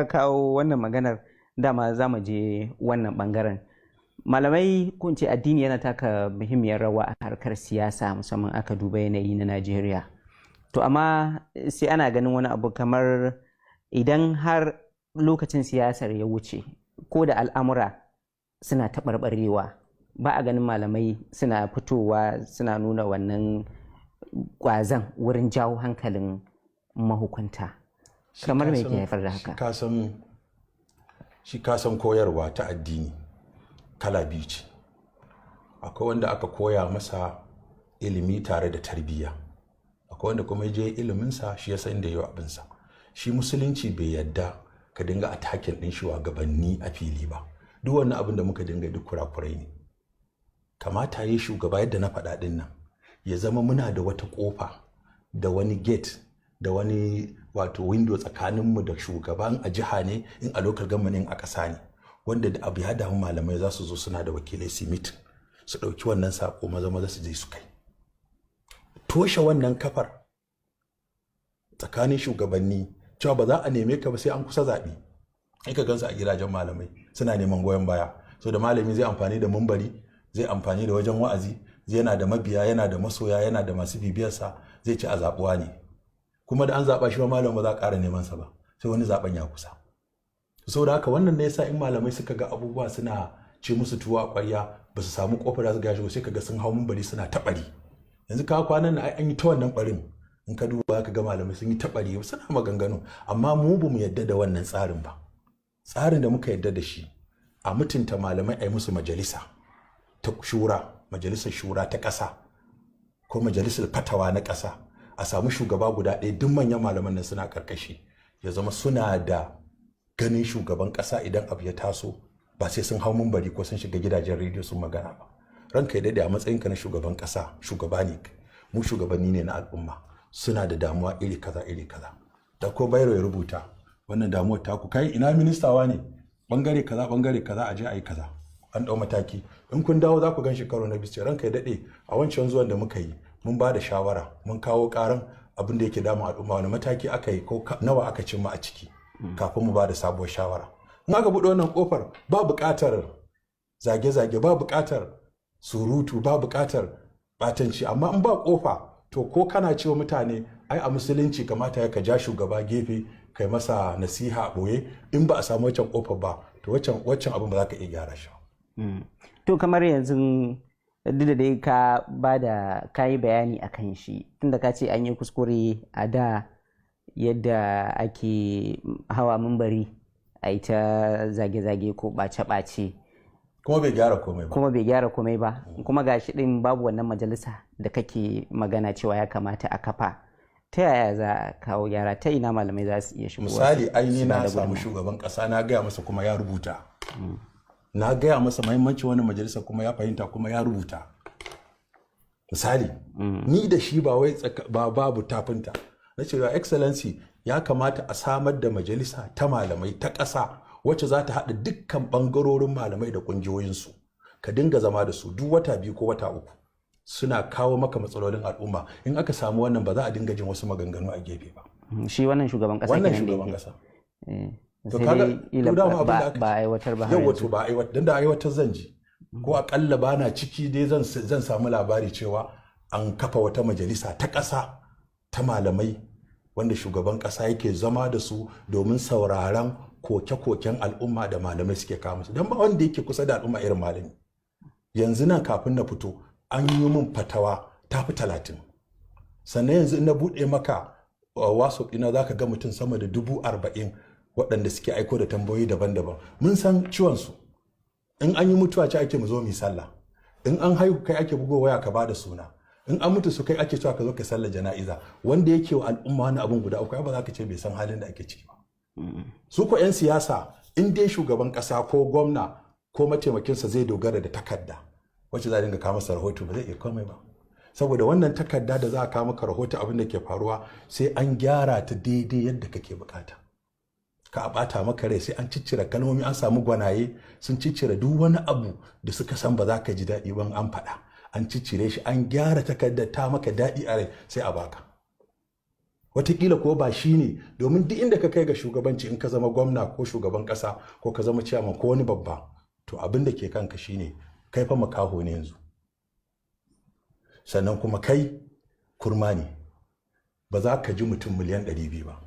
kawo wannan maganar dama za mu je wannan bangaren. Malamai kun ce addini yana taka muhimmiyar rawa a harkar siyasa, musamman aka duba yanayi na Najeriya. To amma sai ana ganin wani abu kamar idan har lokacin siyasar ya wuce ko da al'amura suna taɓarɓarewa, ba a ganin malamai suna fitowa suna nuna wannan ƙwazon wurin jawo hankalin mahukunta. Kamar me ke haifar da haka? Shi kasan koyarwa ta addini kala biyu ce. Akwai wanda aka koya masa ilimi tare da tarbiyya, akwai wanda kuma ya je iliminsa shi ya san da yau abinsa. Shi musulunci bai yadda ka dinga atakin ɗin shugabanni a fili ba. Duk wannan abin da muka dinga duk kurakurai ne. Kamata yi shugaba yadda na faɗa ɗin nan ya zama muna da wata ƙofa da wani gate da wani wato window tsakaninmu da shugaban a jiha ne, in a local government a ƙasa ne, wanda da abu ya damu malamai za su zo suna da wakilai su meet su ɗauki wannan sako maza su je su kai. Toshe wannan kafar tsakanin shugabanni cewa ba za a neme ka ba sai an kusa zaɓe. Ai ka gansu a gidajen malamai suna neman goyon baya, so da malami zai amfani da mumbari, zai amfani da wajen wa'azi, zai yana da mabiya, yana da masoya, yana da masu bibiyarsa, zai ci a zaɓuwa ne. Kuma da an zaɓa shi ma malam ba za a ƙara neman sa ba, sai wani zaɓen ya kusa. Saboda haka wannan ne yasa in malamai suka ga abubuwa suna ci musu tuwo a ƙwarya, ba su samu ƙofar da su gashi sai kaga sun hau mumbari suna taɓari. Yanzu ka kwanan nan an yi ta wannan ɓarin, in ka duba ka ga malamai sun yi taɓari suna maganganu, amma mu ba mu yadda da wannan tsarin ba. Tsarin da muka yadda da shi a mutunta malamai a yi musu majalisa ta shura, majalisar shura ta ƙasa ko majalisar fatawa na ƙasa, a samu shugaba guda ɗaya, duk manyan malaman nan suna ƙarƙashi, ya zama suna da ganin shugaban ƙasa idan abu ya taso, ba sai sun hau mumbari ko sun shiga gidajen rediyo sun magana ba. Ranka ya daɗe a matsayinka na shugaban ƙasa, shugaba ne, mu shugabanni ne na al'umma, suna da damuwa iri kaza iri kaza. Da ko bayro ya rubuta wannan damuwar taku, kai ina ministawa ne, bangare kaza a je a yi kaza, an ɗau mataki. In kun dawo za ku gan karo na biyu, ranka ya daɗe a wancan zuwan da muka yi mun ba da shawara, mun kawo ƙaran abin da yake damun al'umma, wani mataki aka yi ko nawa aka cimma a ciki kafin mu ba da sabuwar shawara. In aka buɗe wannan ƙofar ba buƙatar zage-zage, ba buƙatar surutu, ba buƙatar ɓatanci, amma in ba ƙofa to ko kana cewa mutane ai a musulunci kamata ya ka ja shugaba gefe kai masa nasiha a ɓoye, in ba a samu wancan ƙofar ba to waccan abin ba za ka iya gyara shi. To kamar yanzu duk da dai ka yi bayani a kan shi, tunda ka ce an yi kuskure a da yadda ake hawa mumbari a yi ta zage-zage ko ɓace-ɓace. Kuma bai gyara komai ba. Kuma ga shi ɗin babu wannan majalisa da kake magana cewa ya kamata a kafa. Ta yaya za a kawo gyara, ta ina malamai za su iya shigo? Misali aini na samu shugaban ƙasa na gaya masa kuma ya rubuta. Na gaya masa mahimmancin wani majalisa kuma ya fahimta kuma ya rubuta. Misali, ni da shi ba wai babu tafinta. Na ce wa excellency ya kamata a samar da majalisa ta malamai ta ƙasa wacce za ta haɗa dukkan ɓangarorin malamai da ƙungiyoyinsu. Ka dinga zama da su duk wata 2 ko wata 3. Suna kawo maka matsalolin al'umma. In aka samu wannan ba za a dinga jin wasu maganganu a gefe ba. Shi wannan shugaban ƙasa kenan. Wannan shugaban ƙasa. To kaga ba aiwatar ba. Yau wato ba aiwatar, dan da aiwatar zan ji. Ko akalla bana ciki dai zan samu labari cewa an kafa wata majalisa ta ƙasa ta malamai wanda shugaban ƙasa yake zama da su domin sauraron koke-koken al'umma da malamai suke kawo musu. Dan ba wanda yake kusa da al'umma irin malami. Yanzu nan kafin na fito an yi min fatawa ta fi 30. Sannan yanzu in na buɗe maka WhatsApp ina za ka ga mutum sama da 40,000 waɗanda suke aiko da tambayoyi daban-daban. Mun san ciwonsu. In an yi mutuwa ce ake mu zo mu yi sallah. In an haihu kai ake bugo waya ka bada suna. In an mutu su kai ake cewa ka zo ka sallar jana'iza. Wanda yake wa al'umma wani abun guda uku ba za ka ce bai san halin da ake ciki ba. Su ko 'yan siyasa in dai shugaban ƙasa ko gwamna ko mataimakinsa zai dogara da takarda wacce za a dinga kawo masa rahoto ba zai iya komai ba. Saboda wannan takarda da za a kawo maka rahoto abin da ke faruwa sai an gyara ta daidai yadda kake bukata. Ka bata maka rai sai an ciccire kalmomi, an samu gwanaye sun ciccire duk wani abu da suka san ba za ka ji daɗi ban an faɗa, an ciccire shi, an gyara takardar ta maka daɗi a rai sai a baka. watakila ko ba shi ne, domin duk inda ka kai ga shugabanci, in ka zama gwamna ko shugaban ƙasa ko ka zama ciyaman ko wani babba, to abin da ke kanka shine kai fa makaho ne yanzu, sannan kuma kai kurma ne, ba za ka ji mutum miliyan 200 ba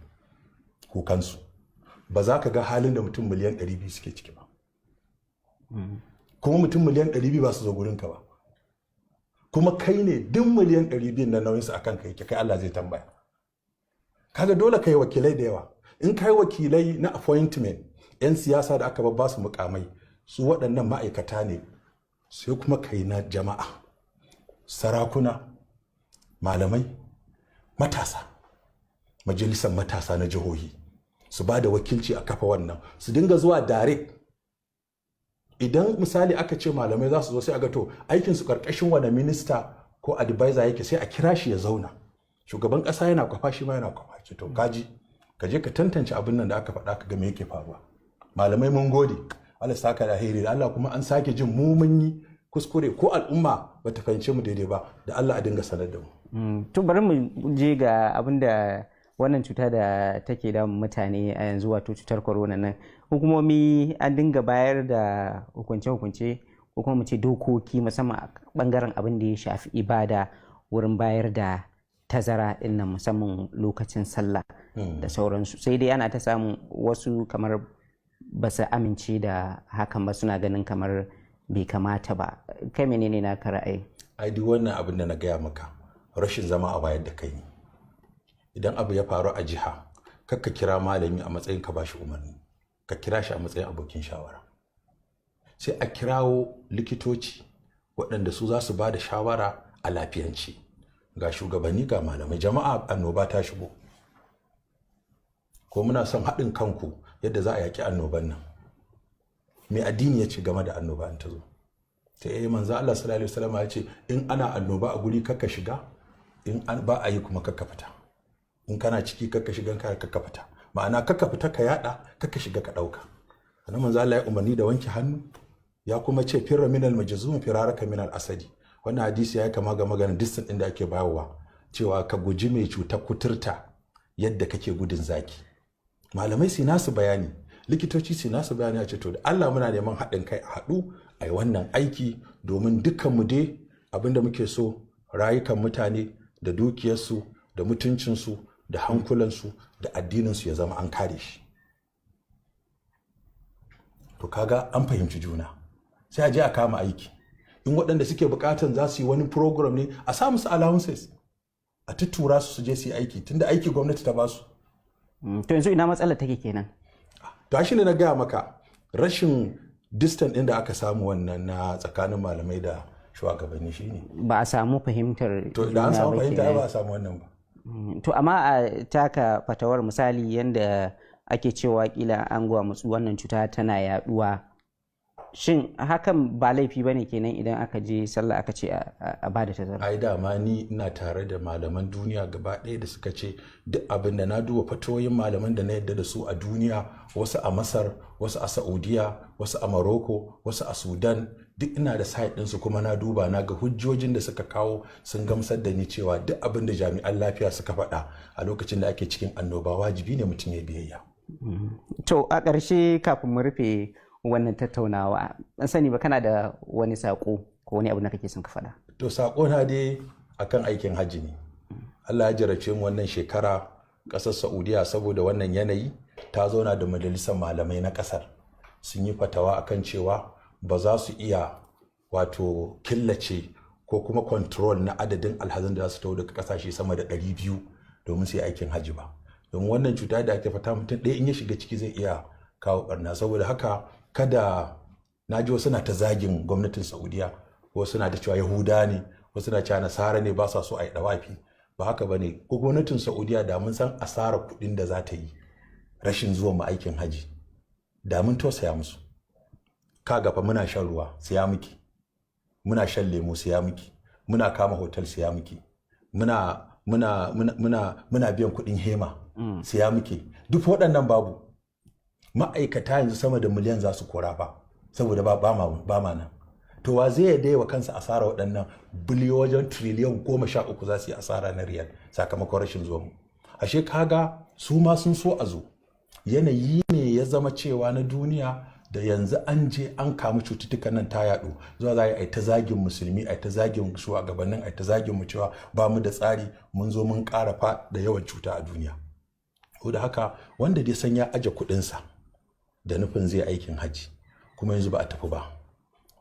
kukansu, ba za ka ga halin da mutum miliyan 200 suke ciki ba, kuma mutum miliyan 200 ba su zo gurinka ba, kuma kai ne duk miliyan 200 na nauyinsu akan kai kai Allah zai tambaya. Kaga dole kai wakilai da yawa. In kai wakilai na appointment, 'yan siyasa da aka babba su mukamai, su waɗannan ma'aikata ne, sai kuma kai na jama'a, sarakuna, malamai, matasa, majalisar matasa na jihohi, su ba da wakilci a kafa wannan, su dinga zuwa direct. Idan misali aka ce malamai za su zo, sai a ga to aikinsu karkashin wani minista ko advisor yake, sai a kira shi ya zauna. Shugaban ƙasa yana kwafa, shi ma yana kwafa. Ce to kaji, ka je ka tantance abin nan da aka faɗa, ka ga me yake faruwa. Malamai mun gode, Allah saka da alheri, da Allah kuma an sake jin mu mun yi kuskure ko al'umma bata fahimce mu daidai ba, da Allah a dinga sanar da mu. To bari mu je ga abin da wannan cuta da take damun mutane a yanzu, wato cutar corona nan. Hukumomi an dinga bayar da hukunce-hukunce ko kuma mu ce dokoki, musamman a bangaren abin da ya shafi ibada, wurin bayar da tazara din nan, musamman lokacin sallah da sauransu. Sai dai ana ta samun wasu kamar ba su amince da hakan ba, suna ganin kamar bai kamata ba. Kai menene naka ra'ayi? Ai duk wannan abin da na gaya maka, rashin zama a wayar da kai ne. Idan abu ya faru a jiha, kakka kira malami a matsayin ka bashi umarni, ka kira shi a matsayin abokin shawara. Sai a kirawo likitoci waɗanda su za su ba da shawara a lafiyanci. Ga shugabanni, ga malamai, jama'a annoba ta shigo, ko muna son haɗin kanku yadda za a yaƙi annoban nan. Me addini ya ce game da annoba in ta zo? Ta manzo Allah sallallahu alaihi wasallam ya ce in ana annoba a guri kakka shiga, in an ba a yi kuma kakka fita. In kana ciki kakka shiga, kakka fita. Ma'ana kakka fita ka yada, kakka shiga ka dauka. Sannan manzo Allah ya umarni da wanke hannu, ya kuma ce firra minal majzum firaraka minal asadi. Wannan hadisi ya kama ga maganar distance din da ake bayarwa, cewa ka guji mai cutar kuturta yadda kake gudun zaki. Malamai su nasu bayani, likitoci su nasu bayani, a ce to da Allah muna neman haɗin kai a haɗu a yi wannan aiki, domin dukkan mu dai abinda muke so, rayukan mutane da dukiyarsu da mutuncinsu da hankulansu da addininsu ya zama an kare shi. To kaga an fahimci juna, sai a je a kama aiki. In waɗanda suke buƙatan za su yi wani program ne, a sa musu allowances, a tuttura su je su yi aiki, tunda aiki gwamnati ta basu. To yanzu ina matsalar take kenan? To shi ne na gaya maka, rashin distance ɗin da aka samu wannan na tsakanin malamai da shugabanni shine. Ba a samu fahimtar. To da an samu fahimta ba a samu wannan ba. To amma a taka fatawar, misali yanda ake cewa kila an gwa musu wannan cuta tana yaduwa, shin hakan ba laifi bane kenan idan aka je sallah aka ce a bada tazara? Ai dama ni ina tare da malaman duniya gaba ɗaya da suka ce duk abin da na duba fatoyin malaman da na yadda da su a duniya, wasu a Masar, wasu a Saudiya, wasu a Morocco, wasu a Sudan, duk ina da site ɗinsu, kuma na duba na ga hujjojin da suka kawo sun gamsar da ni cewa duk abin da jami'an lafiya suka faɗa a lokacin da ake cikin annoba wajibi ne mutum ya biyayya. To a ƙarshe, kafin mu rufe wannan tattaunawa, an sani ba kana da wani saƙo ko wani abu da kake son ka faɗa? To saƙo na dai akan aikin hajji ne. Allah ya jarace mu wannan shekara, ƙasar Saudiya saboda wannan yanayi ta zauna da majalisar malamai na ƙasar, sun yi fatawa akan cewa ba za su iya wato killace ko kuma control na adadin alhazan da za su taho daga ƙasashe sama da 200 domin su yi aikin hajji ba. Domin wannan cuta da ake fata, mutum ɗaya in ya shiga ciki zai iya kawo ɓarna. Saboda haka kada, na ji wasu na ta zagin gwamnatin Saudiya, wasu na da cewa Yahuda ne, wasu na cewa Nasara ne ba sa so a yi dawafi. Ba haka ba ne, ko gwamnatin Saudiya da mun san asarar kuɗin da za ta yi rashin zuwa mu aikin haji, da mun tausaya musu. Ka gafa muna shan ruwa siya miki, muna shan lemu siya miki, muna kama hotel siya miki, muna biyan kuɗin hema siya miki. Duk waɗannan babu. Ma'aikata yanzu sama da miliyan za su kora ba, saboda ba ma nan. To wa zai yadda wa kansa asara waɗannan biliyoyin triliyan 13 za su yi asara na riyal sakamakon rashin zuwa mu. ashe kaga su ma sun so a zo. Yanayi ne ya zama cewa na duniya da yanzu an je an kamu cututtukan nan ta yaɗu, zuwa za a yi ta zagin musulmi, a ta zagin shugabannin, a ta zagin mu cewa ba mu da tsari, mun zo mun ƙara da yawan cuta a duniya. Ko da haka wanda dai san ya aje kuɗinsa da nufin zai aikin hajji kuma yanzu ba a tafi ba,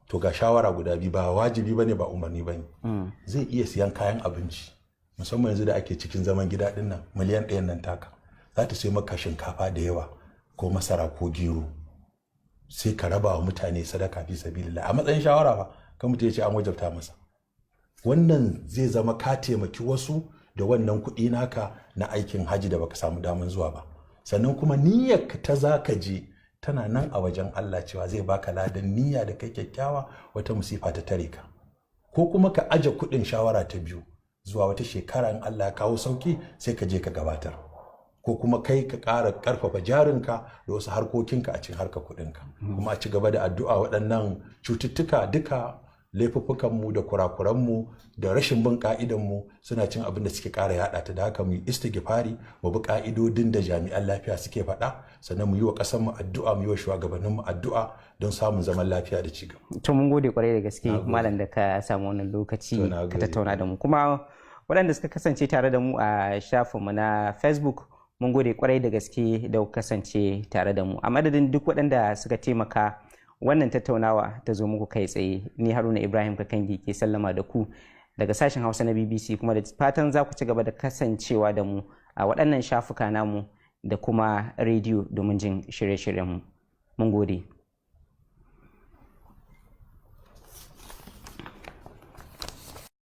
to ga shawara guda biyu, ba wajibi bane ba umarni bane. Zai iya siyan kayan abinci, musamman yanzu da ake cikin zaman gida din nan, miliyan 1 nan taka za ta sai maka shinkafa da yawa ko masara ko gero, sai ka raba wa mutane sadaka fi sabilillah a matsayin shawara ba, kan mutum ya ce an wajabta masa. Wannan zai zama ka taimaki wasu da wannan kuɗi naka na aikin haji da baka samu daman zuwa ba. Sannan kuma niyyarka ta zaka je tana nan a wajen Allah cewa zai baka ladan niyya da kai kyakkyawa, wata musifa ta tare ka. Ko kuma ka aje kuɗin, shawara ta biyu, zuwa wata shekara in Allah ya kawo sauki sai ka je ka gabatar. Ko kuma kai ka ƙara ƙarfafa jarinka da wasu harkokinka a cikin harkar kuɗinka. Kuma a ci gaba da addu'a waɗannan cututtuka duka laifuffukanmu da kurakuranmu da rashin bin ka'idanmu suna cin abin da suke ƙara yaɗa ta. Da haka mu yi istighfari, mu bi ka'idodin da jami'an lafiya suke faɗa, sannan mu yi wa ƙasarmu addu'a, mu yi wa shugabanninmu addu'a don samun zaman lafiya da ci gaba. To mun gode kwarai da gaske malam da ka samu wannan lokaci ka tattauna da mu. Kuma waɗanda suka kasance tare da mu a shafinmu na Facebook, mun gode kwarai da gaske da kasance tare da mu. A madadin duk waɗanda suka taimaka wannan tattaunawa ta zo muku kai tsaye, ni Haruna Ibrahim Kakangi ke sallama da ku daga sashen Hausa na BBC, kuma da fatan za ku ci gaba da kasancewa da mu a waɗannan shafuka namu da kuma rediyo domin jin shirye-shiryenmu. Mun gode.